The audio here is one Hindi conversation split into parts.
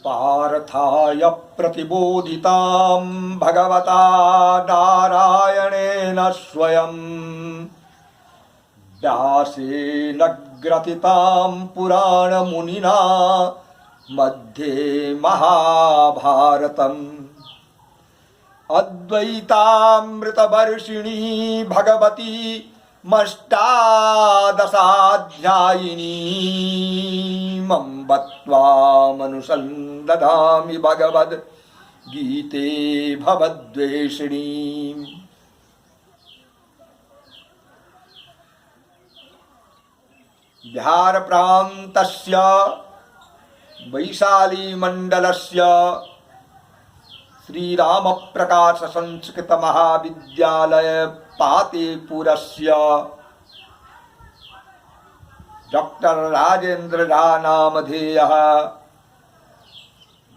पार्थाय प्रतिबोधितां भगवता नारायणेन स्वयं व्यासेन ग्रथितां पुराणमुनिना मध्ये महाभारतम् अद्वैतामृतवर्षिणी भगवती मष्टादशाध्यायिनी मम्बत्वामनुसन्दधामि भगवद्गीते भवद्वेषिणी। बिहार प्रान्तस्य वैशाली मंडलस्य श्रीराम प्रकाश संस्कृत महाविद्यालय पातेपुरस्य डॉक्टर राजेंद्र झा नामधेयः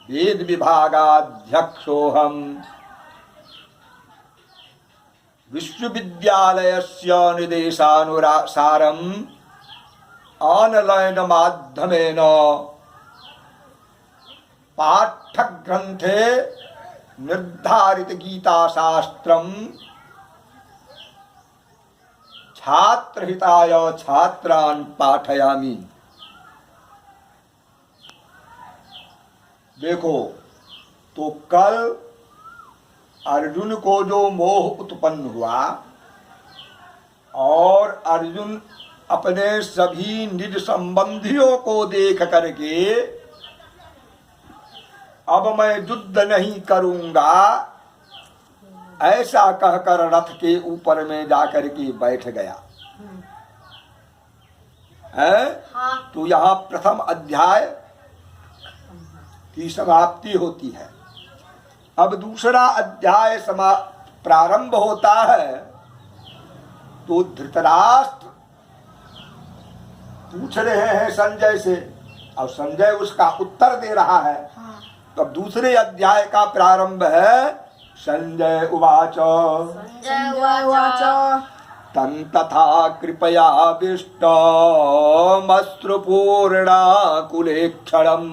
वेद विभागाध्यक्षोऽहम्। विश्वविद्यालयस्य निर्देशानुसारम् ऑनलाइन माध्यमेन पाठ्यग्रन्थे निर्धारित गीताशास्त्रम् छात्रहिताय छात्रान् पाठयामि। देखो, तो कल अर्जुन को जो मोह उत्पन्न हुआ और अर्जुन अपने सभी निज संबंधियों को देख करके अब मैं युद्ध नहीं करूंगा ऐसा कहकर रथ के ऊपर में जाकर के बैठ गया है। हाँ। तो यहाँ प्रथम अध्याय की समाप्ति होती है। अब दूसरा अध्याय प्रारंभ होता है। तो धृतराष्ट्र पूछ रहे हैं संजय से और संजय उसका उत्तर दे रहा है। हाँ। तब दूसरे अध्याय का प्रारंभ है। संजय उवाच तं तथा कृपयाविष्टमश्रुपूर्णाकुलेक्षणम्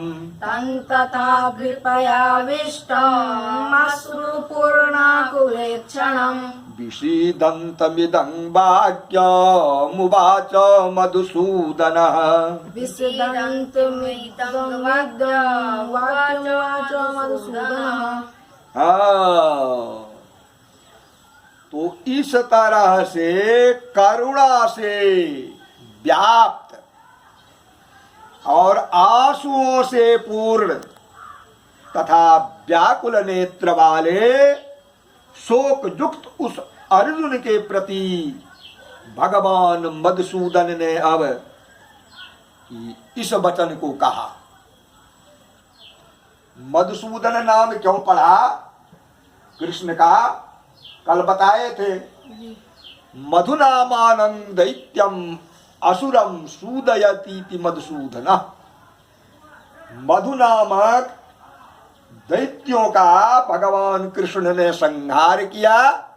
विषीदन्तमिदं वाक्यमुवाच मधुसूदनः। तो इस तरह से करुणा से व्याप्त और आंसुओं से पूर्ण तथा व्याकुल नेत्र वाले शोक युक्त उस अर्जुन के प्रति भगवान मधुसूदन ने अब इस वचन को कहा। मधुसूदन नाम क्यों पड़ा कृष्ण का? कल बताए थे। मधुनामानं दैत्यम असुरम सूदयतीति मधुसूदन। मधु नामक दैत्यों का भगवान कृष्ण ने संहार किया,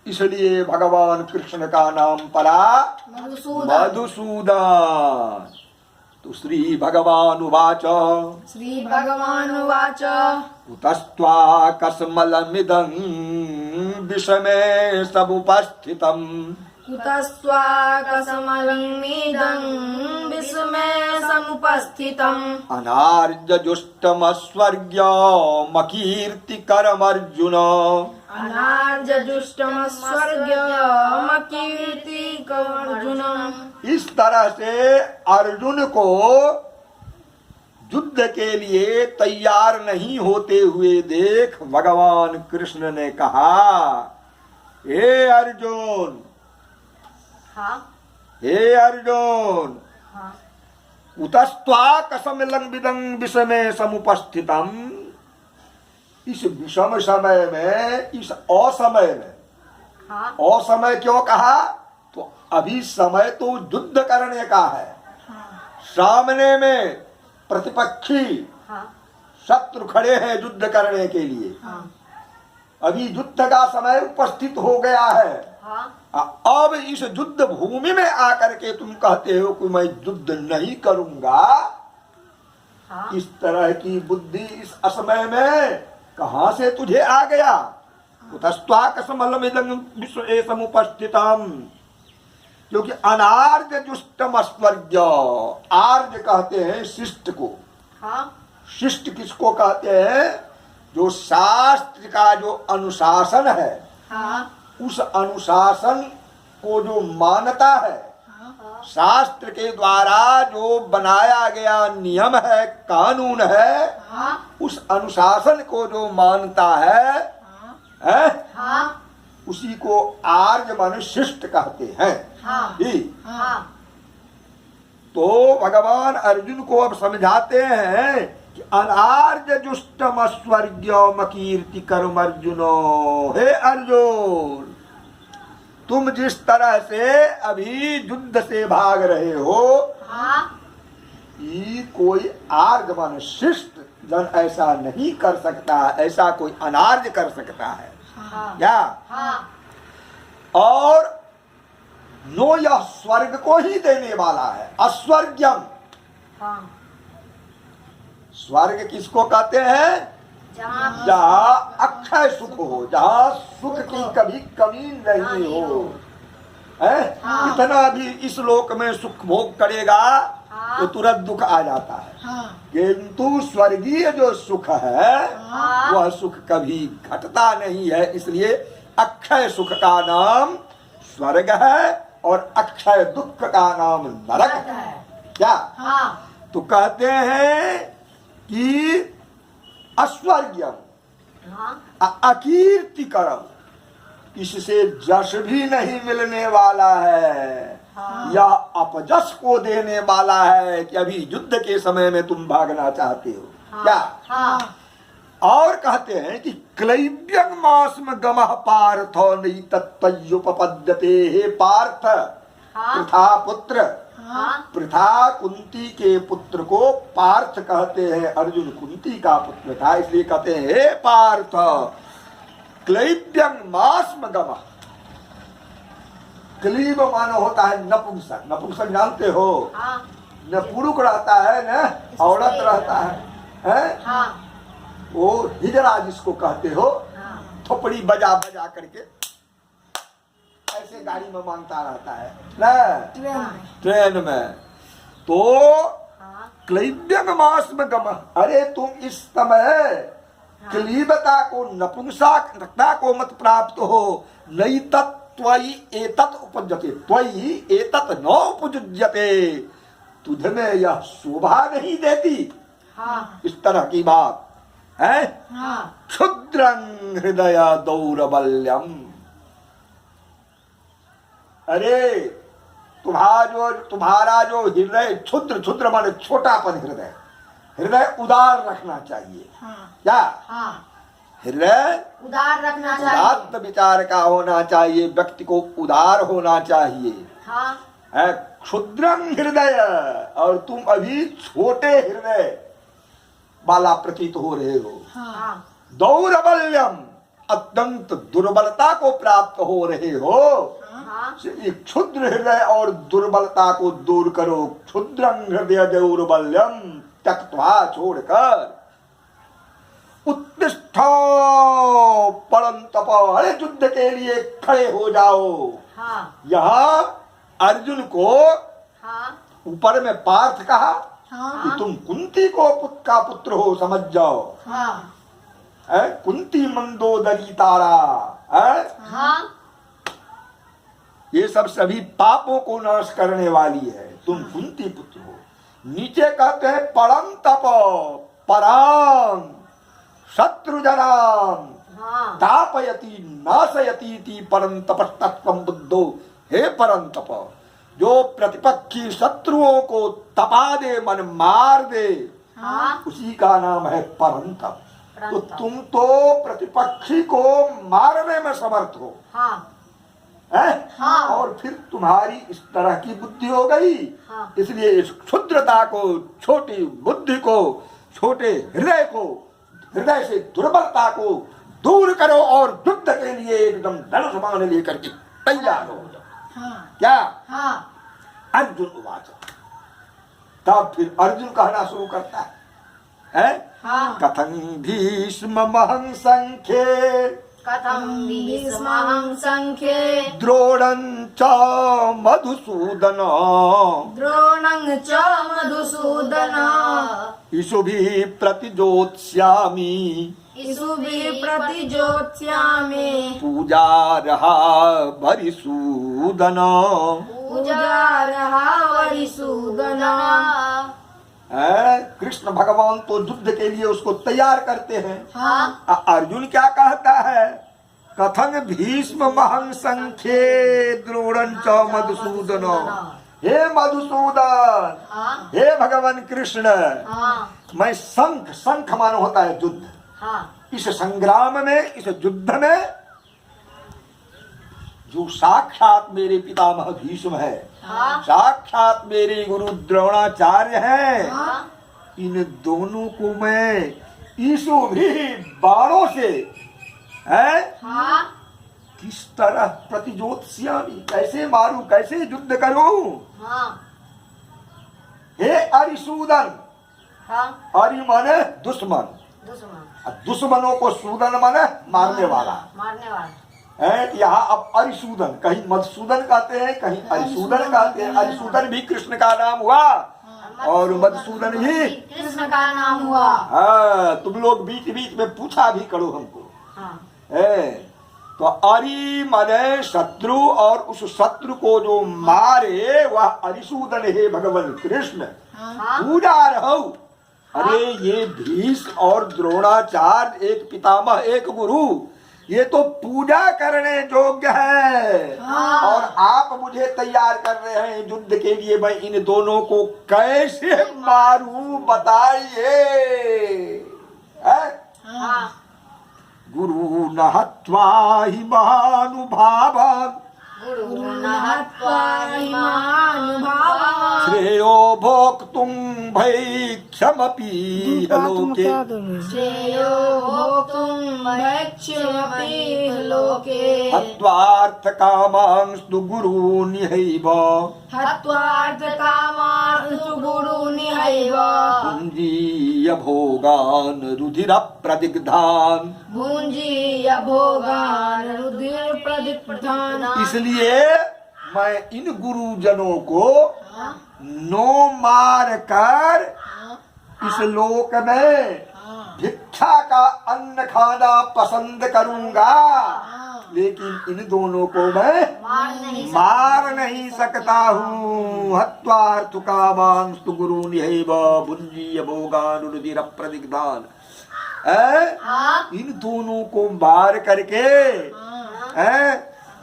इसलिए भगवान कृष्ण का नाम पड़ा मधुसूदन। तो श्री भगवान उवाच कुतस्त्वाकस्मलमिदं विषमे समुपस्थितम् अनार्यजुष्टमस्वर्ग्यमकीर्तिकरमर्जुन। इस तरह से अर्जुन को युद्ध के लिए तैयार नहीं होते हुए देख भगवान कृष्ण ने कहा, हे अर्जुन, हाँ? हे अर्जुन, हाँ? उतस्त्वाकस्मलमिदं विषमे समुपस्थितम्। इस विषम समय में, इस असमय में, हाँ? असमय क्यों कहा? तो अभी समय तो युद्ध करने का है। हाँ। सामने में प्रतिपक्षी, हाँ? शत्रु खड़े हैं युद्ध करने के लिए। हाँ। अभी युद्ध का समय उपस्थित हो गया है। हाँ। अब इस युद्ध भूमि में आकर के तुम कहते हो कि मैं युद्ध नहीं करूंगा, इस तरह की बुद्धि इस असमय में कहां से तुझे आ गया? कुतस्त्वाकस्मलमिदं विश्वे समुपस्थितम्। क्योंकि अनार्य जुष्टम अस्वर्ग्य, आर्य कहते हैं शिष्ट को। शिष्ट किसको कहते हैं? जो शास्त्र का जो अनुशासन है, उस अनुशासन को जो मानता है, शास्त्र के द्वारा जो बनाया गया नियम है, कानून है, उस अनुशासन को जो मानता है, उसी को आर्य माने शिष्ट कहते हैं। तो भगवान अर्जुन को अब समझाते हैं कि अनार्य जुष्टम स्वर्ग्यम कीर्ति कर्म अर्जुनो। हे अर्जुन, तुम जिस तरह से अभी युद्ध से भाग रहे हो, ये कोई आर्य माने शिष्ट जन ऐसा नहीं कर सकता, ऐसा कोई अनार्य कर सकता है क्या? और नो, यह स्वर्ग को ही देने वाला है। अस्वर्ग्यम, स्वर्ग किसको कहते हैं? जहाँ अक्षय सुख हो, जहाँ सुख की कभी कमी नहीं हो। इतना भी इस लोक में सुख भोग करेगा तो तुरंत दुख आ जाता है। किंतु स्वर्गीय जो सुख है वह सुख कभी घटता नहीं है। इसलिए अक्षय सुख का नाम स्वर्ग है और अक्षय दुख का नाम नरक है। क्या? तो कहते हैं कि अस्वर्ग्यम अकीर्तिकरम, इससे जश भी नहीं मिलने वाला है, यह अपजस को देने वाला है कि अभी युद्ध के समय में तुम भागना चाहते हो। क्या? और कहते हैं कि क्लैब्यं मास्म गमः पार्थ नहीं तत्त्वयुपपद्यते। हे पार्थ, पृथा पुत्र, पृथा कुंती के पुत्र को पार्थ कहते हैं। अर्जुन कुंती का पुत्र था, इसलिए कहते हैं हे पार्थ क्लैब्यं मास्म गमः। क्लीब मानो होता है नपुंसक। नपुंसक जानते हो? न पुरुष रहता है न औरत रहता है, वो हिजड़ा जिसको कहते हो, थोपड़ी बजा बजा करके ऐसे गाड़ी में मांगता रहता है न, ट्रेन में। तो क्लैब्यं मास्म गमः, अरे तुम इस समय क्लीबता को, नपुंसकता को मत प्राप्त हो। नहीं त्वयि एतत् उपजुज्यते, त्वयि एतत् न उपजुज्यते, तुझ में यह शोभा नहीं देती। इस तरह की बात है। क्षुद्रं हृदय दौर्बल्यम, अरे तुम्हारा जो हृदय, क्षुद्र, क्षुद्र माने छोटापन हृदय, हृदय उदार रखना चाहिए। क्या? हृदय उदार रखना चाहिए, उदात्त विचार का होना चाहिए, व्यक्ति को उदार होना चाहिए। है क्षुद्रं हृदय, और तुम अभी छोटे हृदय वाला प्रतीत हो रहे हो। दौर्बल्यम, अत्यंत दुर्बलता को प्राप्त हो रहे हो। क्षुद्र हृदय और दुर्बलता को दूर करो। क्षुद्रं हृदय दौर्बल्यम त्यक्त्वा, छोड़कर उत्तिष्ठ परंतप, अरे युद्ध के लिए खड़े हो जाओ। यहाँ अर्जुन को ऊपर में पार्थ कहा कि तुम कुंती का पुत्र हो, समझ जाओ। कुंती मंदोदरी तारा, ये सब सभी पापों को नाश करने वाली है। तुम कुंती पुत्र हो। नीचे कहते हैं परम तप, पराम शत्रुजनाम तापयति नाशयति परम तपस्तत्वं बुद्धो। हे परम तप, जो प्रतिपक्षी शत्रुओं को तपा दे, मन मार दे, उसी का नाम है परम तप। तो तुम तो प्रतिपक्षी को मारने में समर्थ हो। और फिर तुम्हारी इस तरह की बुद्धि हो गई। इसलिए इस क्षुद्रता को, छोटी बुद्धि को, छोटे हृदय को, हृदय से दुर्बलता को दूर करो और युद्ध के लिए एकदम धनुष बाण लेकर के तैयार हो जाओ। क्या? अर्जुन उवाच। तब फिर अर्जुन कहना शुरू करता है, है? हाँ। कथं भीष्ममहं संख्ये कथं भीष्महं संख्ये द्रोणं च मधुसूदन द्रोणं च मधुसूदन इषुभिः प्रतिजोत्स्यामि इषुभिः प्रतिजोत्स्यामि पूजार्हा वरिसूदन। पूजार्हा वरिसूदन। कृष्ण भगवान तो युद्ध के लिए उसको तैयार करते हैं। हाँ। अर्जुन क्या कहता है? कथं भीष्ममहं संख्ये द्रोणं च मधुसूदन। हे मधुसूदन, हाँ। हे भगवान कृष्ण, हाँ। मैं शंख, शंख मानो होता है युद्ध, हाँ। इस संग्राम में, इस युद्ध में जो साक्षात मेरे पितामह भीष्म है, हाँ। साक्षात मेरे गुरु द्रोणाचार्य हैं, हाँ। इन दोनों को मैं ईशु भी बाणों से है हाँ। किस तरह प्रतिजोत्स्यामि, कैसे मारूं, कैसे युद्ध करूं। हाँ। हे अरिसूदन, हाँ। अरि माने दुश्मन, दुश्मन। दुश्मनों को सूदन माने मारने वाला मारने वाला है। यहाँ अब अरिसूदन, कहीं मधुसूदन कहते हैं, कहीं अरिसूदन कहते हैं। अरिसूदन भी कृष्ण का नाम हुआ और मधुसूदन भी कृष्ण का नाम हुआ। हाँ, तुम लोग बीच बीच में पूछा भी करो हमको। हाँ। है तो अरि माने शत्रु, और उस शत्रु को जो मारे वह अरिसूदन है भगवान कृष्ण। हाँ। पूजा रहो। अरे ये भीष्म और द्रोणाचार्य, एक पितामह एक गुरु, ये तो पूजा करने योग्य है। हाँ। और आप मुझे तैयार कर रहे हैं युद्ध के लिए। मैं इन दोनों को कैसे मारूं बताइए। हाँ। गुरु न हत्वा हि महानुभावान् गुरु न हत्वा महानुभावान् श्रेयो भोक्तुं भैक्षमपि लोके। श्रेयो भोक्तुं भैक्षमपि लोके। हत्वार्थकामांस्तु गुरूनिहैव हत्वार्थकामांस्तु गुरूनिहैव भुञ्जीय भोगान् रुधिरप्रदिग्धान्। भुञ्जीय भोगान् रुधिरप्रदिग्धान्। इसलिए मैं इन गुरुजनों को नो मार कर इस लोक में भिक्षा का अन्न खाना पसंद करूंगा, लेकिन इन दोनों को मैं मार नहीं सकता हूँ। हत्वार्थकामांस्तु गुरूनिहैव भुञ्जीय भोगान् रुधिरप्रदिग्धान्। इन दोनों को मार करके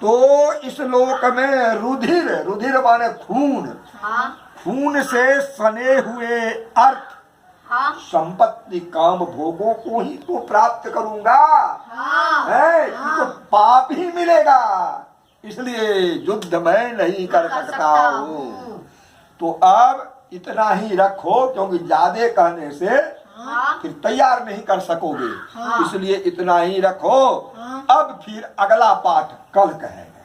तो इस लोक में रुधिर, रुधिर माने खून, खून से सने हुए अर्थ, संपत्ति, काम, भोगों को ही तो प्राप्त करूंगा। तो पाप ही मिलेगा, इसलिए युद्ध मैं नहीं कर सकता हूँ। तो अब इतना ही रखो, क्योंकि ज्यादा कहने से फिर तैयार नहीं कर सकोगे। इसलिए इतना ही रखो। अब फिर अगला पाठ कल कहेंगे।